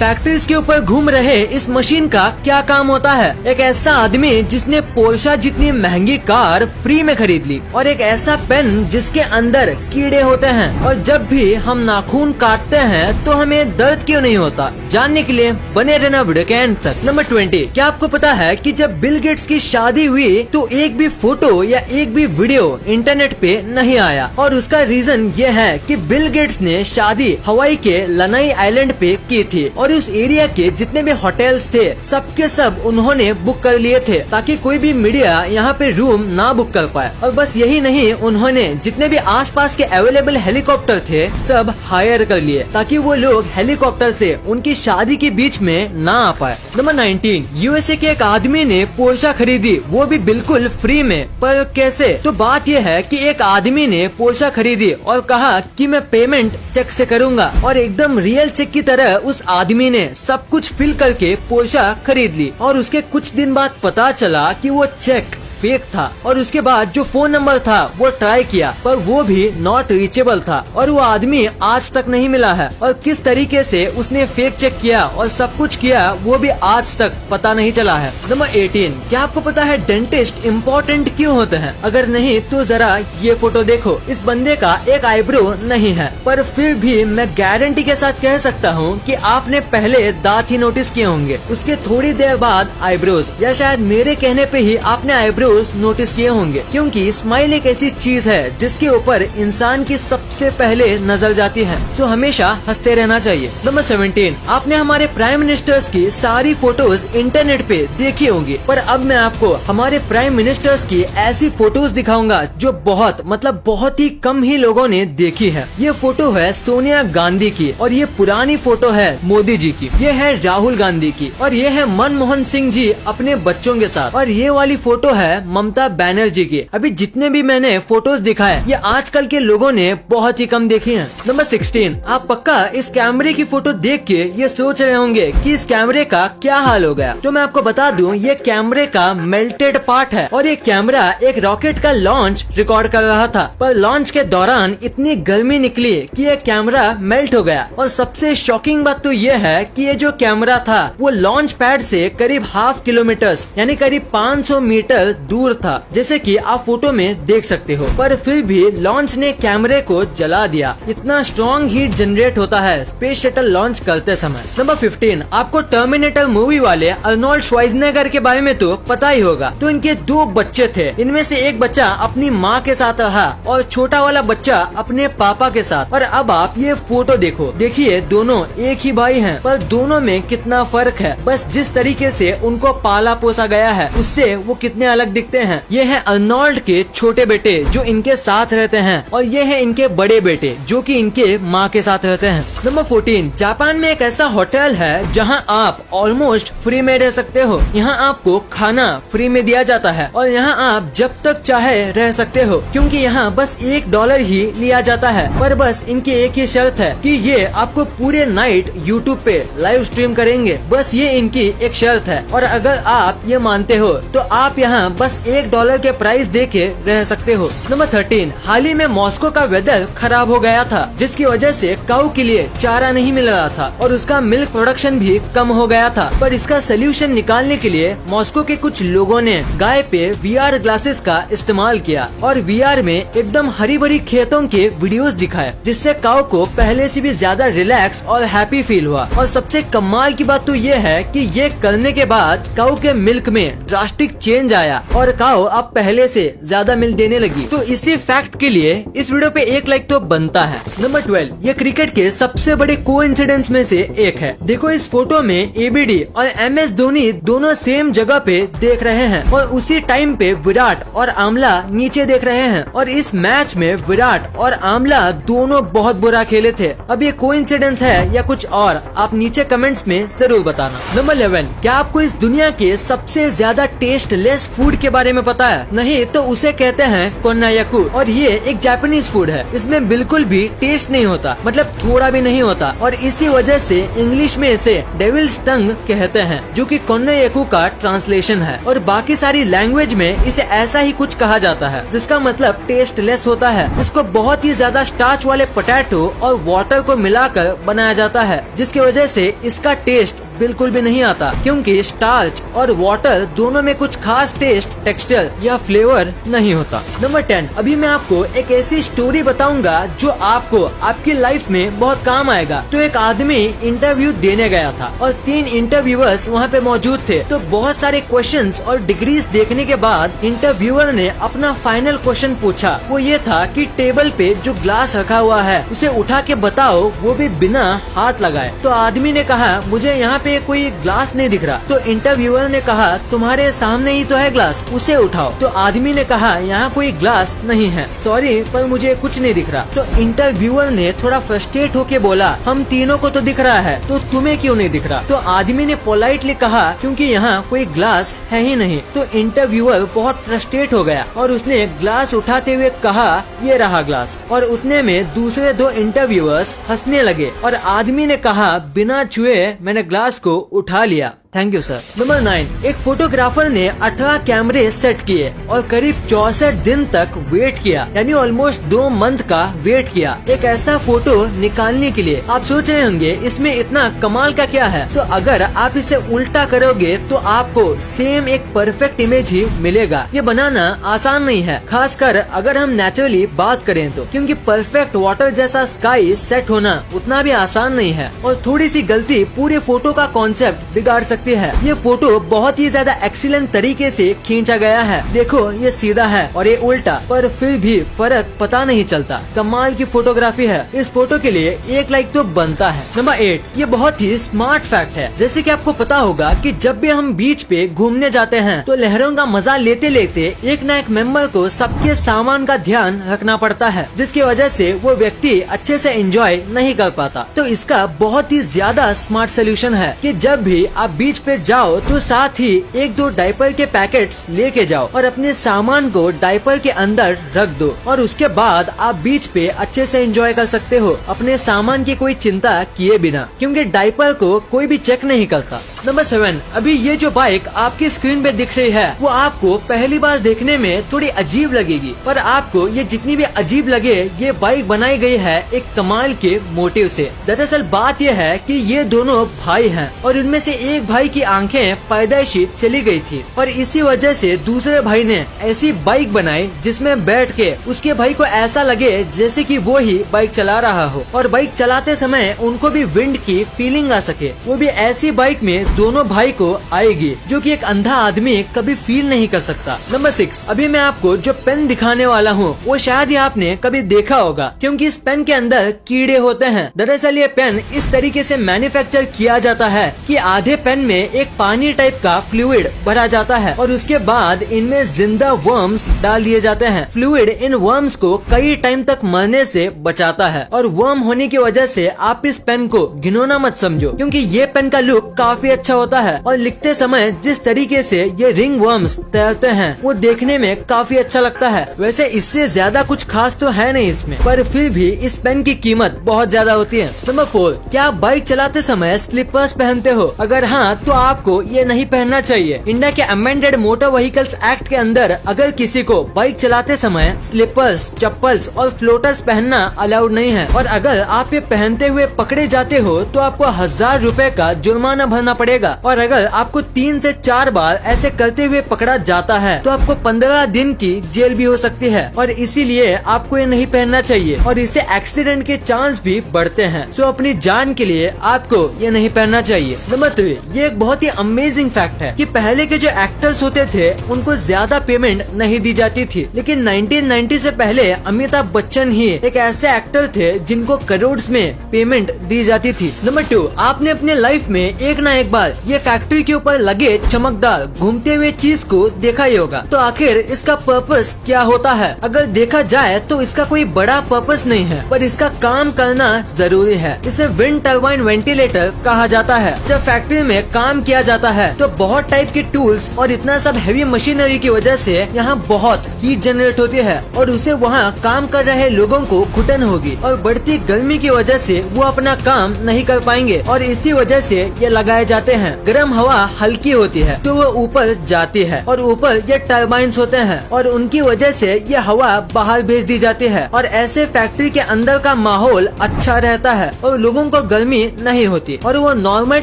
Factories के ऊपर घूम रहे इस मशीन का क्या काम होता है? एक ऐसा आदमी जिसने पोर्शा जितनी महंगी कार फ्री में खरीद ली, और एक ऐसा पेन जिसके अंदर कीड़े होते हैं, और जब भी हम नाखून काटते हैं तो हमें दर्द क्यों नहीं होता? जानने के लिए बने रहना वीडियो के एंड तक। नंबर 20, क्या आपको पता है कि जब बिल गेट्स की शादी हुई तो एक भी फोटो या एक भी वीडियो इंटरनेट पे नहीं आया, और उसका रीजन ये है कि बिल गेट्स ने शादी हवाई के लनाई आइलैंड पे की थी, और उस एरिया के जितने भी होटल्स थे सबके सब उन्होंने बुक कर लिए थे ताकि कोई भी मीडिया यहाँ पे रूम ना बुक कर पाए। और बस यही नहीं, उन्होंने जितने भी आसपास के अवेलेबल हेलीकॉप्टर थे सब हायर कर लिए ताकि वो लोग हेलीकॉप्टर से उनकी शादी के बीच में ना आ पाए। नंबर 19, यूएसए के एक आदमी ने पोर्शा खरीदी, वो भी बिल्कुल फ्री में। पर कैसे? तो बात यह है कि एक आदमी ने पोर्शा खरीदी और कहा कि मैं पेमेंट चेक से करूंगा, और एकदम रियल चेक की तरह उस आदमी ने सब कुछ फिल करके पोर्शा खरीद ली। और उसके कुछ दिन बाद पता चला कि वो चेक फेक था, और उसके बाद जो फोन नंबर था वो ट्राई किया पर वो भी नॉट रीचेबल था, और वो आदमी आज तक नहीं मिला है। और किस तरीके से उसने फेक चेक किया और सब कुछ किया वो भी आज तक पता नहीं चला है। नंबर 18, क्या आपको पता है डेंटिस्ट इम्पोर्टेंट क्यों होते हैं? अगर नहीं तो जरा ये फोटो देखो। इस बंदे का एक आईब्रो नहीं है, पर फिर भी मैं गारंटी के साथ कह सकता हूँ कि आपने पहले दांत ही नोटिस किए होंगे, उसके थोड़ी देर बाद आईब्रोज, या शायद मेरे कहने पे ही आपने आईब्रो नोटिस किए होंगे, क्योंकि स्माइल एक ऐसी चीज है जिसके ऊपर इंसान की सबसे पहले नजर जाती है, सो हमेशा हंसते रहना चाहिए। नंबर 17, आपने हमारे प्राइम मिनिस्टर्स की सारी फोटोज इंटरनेट पे देखी होंगी, पर अब मैं आपको हमारे प्राइम मिनिस्टर्स की ऐसी फोटोज दिखाऊंगा जो बहुत ही कम ही लोगों ने देखी है। ये फोटो है सोनिया गांधी की, और ये पुरानी फोटो है मोदी जी की, ये है राहुल गांधी की, और ये है मनमोहन सिंह जी अपने बच्चों के साथ, और ये वाली फोटो है ममता बनर्जी की। अभी जितने भी मैंने फोटोज दिखाए ये आजकल के लोगों ने बहुत ही कम देखी हैं। नंबर 16, आप पक्का इस कैमरे की फोटो देख के ये सोच रहे होंगे कि इस कैमरे का क्या हाल हो गया। तो मैं आपको बता दूं, ये कैमरे का मेल्टेड पार्ट है, और ये कैमरा एक रॉकेट का लॉन्च रिकॉर्ड कर रहा था, पर लॉन्च के दौरान इतनी गर्मी निकली कि ये कैमरा मेल्ट हो गया। और सबसे शॉकिंग बात तो ये है कि ये जो कैमरा था वो लॉन्च पैड से करीब ½ किलोमीटर यानी करीब 500 मीटर दूर था, जैसे कि आप फोटो में देख सकते हो, पर फिर भी लॉन्च ने कैमरे को जला दिया। इतना स्ट्रॉन्ग हीट जनरेट होता है स्पेस शटल लॉन्च करते समय। नंबर 15, आपको टर्मिनेटर मूवी वाले अर्नोल्ड श्वार्ज़नेगर के बारे में तो पता ही होगा। तो इनके 2 बच्चे थे, इनमें से एक बच्चा अपनी माँ के साथ रहा और छोटा वाला बच्चा अपने पापा के साथ। और अब आप ये फोटो देखो, देखिए दोनों एक ही भाई हैं, पर दोनों में कितना फर्क है। बस जिस तरीके से उनको पाला पोसा गया है उससे वो कितने अलग दिखते हैं। ये है अर्नोल्ड के छोटे बेटे जो इनके साथ रहते हैं, और ये है इनके बड़े बेटे जो कि इनके माँ के साथ रहते हैं। नंबर 14, जापान में एक ऐसा होटल है जहां आप ऑलमोस्ट फ्री में रह सकते हो। यहाँ आपको खाना फ्री में दिया जाता है, और यहाँ आप जब तक चाहे रह सकते हो, क्योंकि यहाँ बस $1 ही लिया जाता है। पर बस इनकी एक ही शर्त है कि ये आपको पूरे नाइट यूट्यूब पे लाइव स्ट्रीम करेंगे, बस ये इनकी एक शर्त है। और अगर आप ये मानते हो तो आप यहाँ बस $1 के प्राइस दे के रह सकते हो। नंबर 13, हाल ही में मॉस्को का वेदर खराब हो गया था, जिसकी वजह से काऊ के लिए चारा नहीं मिल रहा था, और उसका मिल्क प्रोडक्शन भी कम हो गया था। पर इसका सोल्यूशन निकालने के लिए मॉस्को के कुछ लोगों ने गाय पे VR ग्लासेस का इस्तेमाल किया, और VR में एकदम हरी भरी खेतों के वीडियोस दिखाए, जिससे काऊ को पहले से भी ज्यादा रिलैक्स और हैप्पी फील हुआ। और सबसे कमाल की बात तो ये है कि ये करने के बाद काऊ के मिल्क में ड्रास्टिक चेंज आया, और काऊ अब पहले से ज्यादा मिल्क देने लगी। तो इसी फैक्ट के लिए इस वीडियो पे 1 लाइक तो बनता है। नंबर 12, ये क्रिकेट के सबसे बड़े कोइंसिडेंस में से एक है। देखो इस फोटो में ABD और MS धोनी दोनों सेम जगह पे देख रहे हैं, और उसी टाइम पे विराट और आमला नीचे देख रहे हैं। और इस मैच में विराट और आमला दोनों बहुत बुरा खेले थे। अब ये कोइंसिडेंस है या कुछ और, आप नीचे कमेंट्स में जरूर बताना। नंबर 11, क्या आपको इस दुनिया के सबसे ज्यादा टेस्टलेस फूड के बारे में पता है? नहीं तो उसे कहते हैं कोन्नायाकू और ये एक जापानीज फूड है। इसमें बिल्कुल भी टेस्ट नहीं होता, मतलब थोड़ा भी नहीं होता, और इसी वजह से इंग्लिश में इसे डेविल्स टंग कहते हैं, जो कि कोन्नायाकू का ट्रांसलेशन है। और बाकी सारी लैंग्वेज में इसे ऐसा ही कुछ कहा जाता है, जिसका मतलब टेस्टलेस होता है। इसको बहुत ही ज्यादा स्टार्च वाले पोटैटो और वाटर को मिलाकर बनाया जाता है, जिसकी वजह से इसका टेस्ट बिल्कुल भी नहीं आता, क्योंकि स्टार्च और वाटर दोनों में कुछ खास टेस्ट, टेक्सचर या फ्लेवर नहीं होता। नंबर 10, अभी मैं आपको एक ऐसी स्टोरी बताऊंगा जो आपको आपकी लाइफ में बहुत काम आएगा। तो एक आदमी इंटरव्यू देने गया था और 3 इंटरव्यूअर्स वहाँ पे मौजूद थे। तो बहुत सारे क्वेश्चंस और डिग्रीज देखने के बाद इंटरव्यूअर ने अपना फाइनल क्वेश्चन पूछा। वो ये था कि टेबल पे जो ग्लास रखा हुआ है उसे उठा के बताओ, वो भी बिना हाथ लगाए। तो आदमी ने कहा मुझे यहाँ पे कोई ग्लास नहीं दिख रहा। तो इंटरव्यूअर ने कहा तुम्हारे सामने ही तो है ग्लास, उसे उठाओ। तो आदमी ने कहा यहाँ कोई ग्लास नहीं है, सॉरी पर मुझे कुछ नहीं दिख रहा। तो इंटरव्यूअर ने थोड़ा फ्रस्ट्रेट होके बोला हम तीनों को तो दिख रहा है, तो तुम्हें क्यों नहीं दिख रहा? तो आदमी ने पोलाइटली कहा क्योंकि यहाँ कोई ग्लास है ही नहीं। तो इंटरव्यूअर बहुत फ्रस्ट्रेट हो गया और उसने ग्लास उठाते हुए कहा ये रहा ग्लास। और उतने में दूसरे 2 इंटरव्यूअर्स हंसने लगे और आदमी ने कहा बिना छुए मैंने ग्लास को उठा लिया। Thank you sir. नंबर 9, एक फोटोग्राफर ने 18 कैमरे सेट किए और करीब 64 दिन तक वेट किया, यानी ऑलमोस्ट 2 मंथ का वेट किया एक ऐसा फोटो निकालने के लिए। आप सोच रहे होंगे इसमें इतना कमाल का क्या है? तो अगर आप इसे उल्टा करोगे तो आपको सेम एक परफेक्ट इमेज ही मिलेगा। ये बनाना आसान नहीं है, खासकर अगर हम नेचुरली बात करें तो, क्योंकि परफेक्ट वाटर जैसा स्काई सेट होना उतना भी आसान नहीं है और थोड़ी सी गलती पूरे फोटो का कॉन्सेप्ट बिगाड़ सकती है। ये फोटो बहुत ही ज्यादा एक्सीलेंट तरीके से खींचा गया है। देखो ये सीधा है और ये उल्टा, पर फिर भी फर्क पता नहीं चलता। कमाल की फोटोग्राफी है। इस फोटो के लिए 1 लाइक तो बनता है। नंबर 8, ये बहुत ही स्मार्ट फैक्ट है। जैसे कि आपको पता होगा कि जब भी हम बीच पे घूमने जाते हैं तो लहरों का मजा लेते लेते एक न एक मेंबर को सबके सामान का ध्यान रखना पड़ता है, जिसकी वजह से वो व्यक्ति अच्छे से एंजॉय नहीं कर पाता। तो इसका बहुत ही ज्यादा स्मार्ट सोल्यूशन है कि जब भी आप बीच पे जाओ तो साथ ही 1-2 डायपर के पैकेट्स लेके जाओ और अपने सामान को डायपर के अंदर रख दो और उसके बाद आप बीच पे अच्छे से एंजॉय कर सकते हो अपने सामान की कोई चिंता किए बिना, क्योंकि डायपर को कोई भी चेक नहीं करता। नंबर 7, अभी ये जो बाइक आपकी स्क्रीन पे दिख रही है वो आपको पहली बार देखने में थोड़ी अजीब लगेगी, पर आपको ये जितनी भी अजीब लगे ये बाइक बनाई गई है एक कमाल के मोटिव से। दरअसल बात यह है कि ये दोनों भाई हैं और इनमें से एक भाई की आंखें पैदाइशी चली गई थी और इसी वजह से दूसरे भाई ने ऐसी बाइक बनाई जिसमें बैठ के उसके भाई को ऐसा लगे जैसे कि वो ही बाइक चला रहा हो और बाइक चलाते समय उनको भी विंड की फीलिंग आ सके। वो भी ऐसी बाइक में दोनों भाई को आएगी जो कि एक अंधा आदमी कभी फील नहीं कर सकता। नंबर 6, अभी मैं आपको जो पेन दिखाने वाला हूँ वो शायद ही आपने कभी देखा होगा, क्योंकि इस पेन के अंदर कीड़े होते हैं। दरअसल ये पेन इस तरीके से मैन्युफैक्चर किया जाता है कि आधे पेन में एक पानी टाइप का फ्लूइड भरा जाता है और उसके बाद इनमें जिंदा वर्म्स डाल दिए जाते हैं। फ्लूइड इन वर्म्स को कई टाइम तक मरने से बचाता है और वर्म होने की वजह से आप इस पेन को घिनौना मत समझो, क्योंकि ये पेन का लुक काफी अच्छा होता है और लिखते समय जिस तरीके से ये रिंग वर्म्स तैरते हैं वो देखने में काफी अच्छा लगता है। वैसे इससे ज्यादा कुछ खास तो है नहीं इसमें, पर फिर भी इस पेन की कीमत बहुत ज्यादा होती है। नंबर 4, क्या आप बाइक चलाते समय स्लीपर्स पहनते हो? अगर हाँ तो आपको ये नहीं पहनना चाहिए। इंडिया के अमेंडेड मोटर व्हीकल्स एक्ट के अंदर अगर किसी को बाइक चलाते समय स्लीपर्स, चप्पल्स और फ्लोटर्स पहनना अलाउड नहीं है और अगर आप ये पहनते हुए पकड़े जाते हो तो आपको 1000 रुपए का जुर्माना भरना पड़ेगा और अगर आपको 3 से 4 बार ऐसे करते हुए पकड़ा जाता है तो आपको 15 दिन की जेल भी हो सकती है और इसीलिए आपको ये नहीं पहनना चाहिए और इससे एक्सीडेंट के चांस भी बढ़ते हैं। सो अपनी जान के लिए आपको ये नहीं पहनना चाहिए। नंबर 3, ये एक बहुत ही अमेजिंग फैक्ट है कि पहले के जो एक्टर्स होते थे उनको ज्यादा पेमेंट नहीं दी जाती थी, लेकिन 1990 से पहले अमिताभ बच्चन ही एक ऐसे एक्टर थे जिनको करोड़ में पेमेंट दी जाती थी। नंबर 2, आपने अपने लाइफ में एक ना एक बार ये फैक्ट्री के ऊपर लगे चमकदार घूमते हुए चीज को देखा ही होगा। तो आखिर इसका पर्पस क्या होता है? अगर देखा जाए तो इसका कोई बड़ा पर्पस नहीं है, पर इसका काम करना जरूरी है। इसे विंड टर्बाइन वेंटिलेटर कहा जाता है। जब फैक्ट्री में काम किया जाता है। तो बहुत टाइप के टूल्स और इतना सब हैवी मशीनरी की वजह से यहाँ बहुत हीट जनरेट होती है और उसे वहाँ काम कर रहे लोगों को घुटन होगी और बढ़ती गर्मी की वजह से वो अपना काम नहीं कर पाएंगे और इसी वजह से ये लगाए जाते हैं। गर्म हवा हल्की होती है तो वो ऊपर जाती है और ऊपर ये टर्बाइंस होते हैं और उनकी वजह से ये हवा बाहर भेज दी जाती है और ऐसे फैक्ट्री के अंदर का माहौल अच्छा रहता है और लोगों को गर्मी नहीं होती और वो नॉर्मल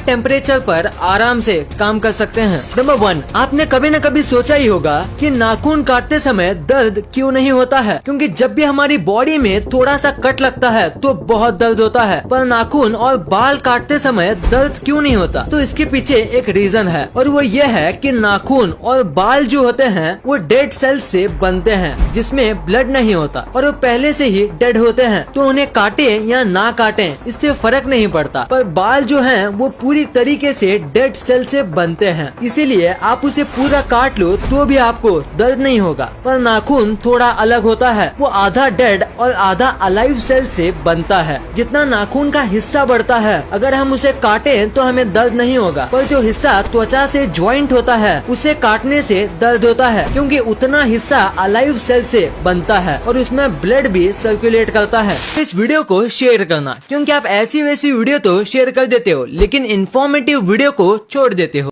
टेम्परेचर पर आराम से काम कर सकते हैं। नंबर 1, आपने कभी न कभी सोचा ही होगा कि नाखून काटते समय दर्द क्यों नहीं होता है, क्योंकि जब भी हमारी बॉडी में थोड़ा सा कट लगता है तो बहुत दर्द होता है, पर नाखून और बाल काटते समय दर्द क्यों नहीं होता। तो इसके पीछे एक रीजन है और वो ये है कि नाखून और बाल जो होते हैं वो डेड सेल्स से बनते हैं जिसमें ब्लड नहीं होता और वो पहले से ही डेड होते हैं, तो उन्हें काटे या ना काटे इससे फर्क नहीं पड़ता। पर बाल जो हैं वो पूरी तरीके से डेड सेल से बनते हैं, इसीलिए आप उसे पूरा काट लो तो भी आपको दर्द नहीं होगा। पर नाखून थोड़ा अलग होता है, वो आधा डेड और आधा अलाइव सेल से बनता है। जितना नाखून का हिस्सा बढ़ता है अगर हम उसे काटे तो हमें दर्द नहीं होगा, पर जो हिस्सा त्वचा से ज्वाइंट होता है उसे काटने से दर्द होता है, क्योंकि उतना हिस्सा अलाइव सेल से बनता है और उसमें ब्लड भी सर्कुलेट करता है। इस वीडियो को शेयर करना, क्योंकि आप ऐसी वैसी वीडियो तो शेयर कर देते हो लेकिन इन्फॉर्मेटिव वीडियो को छोड़ देते हो।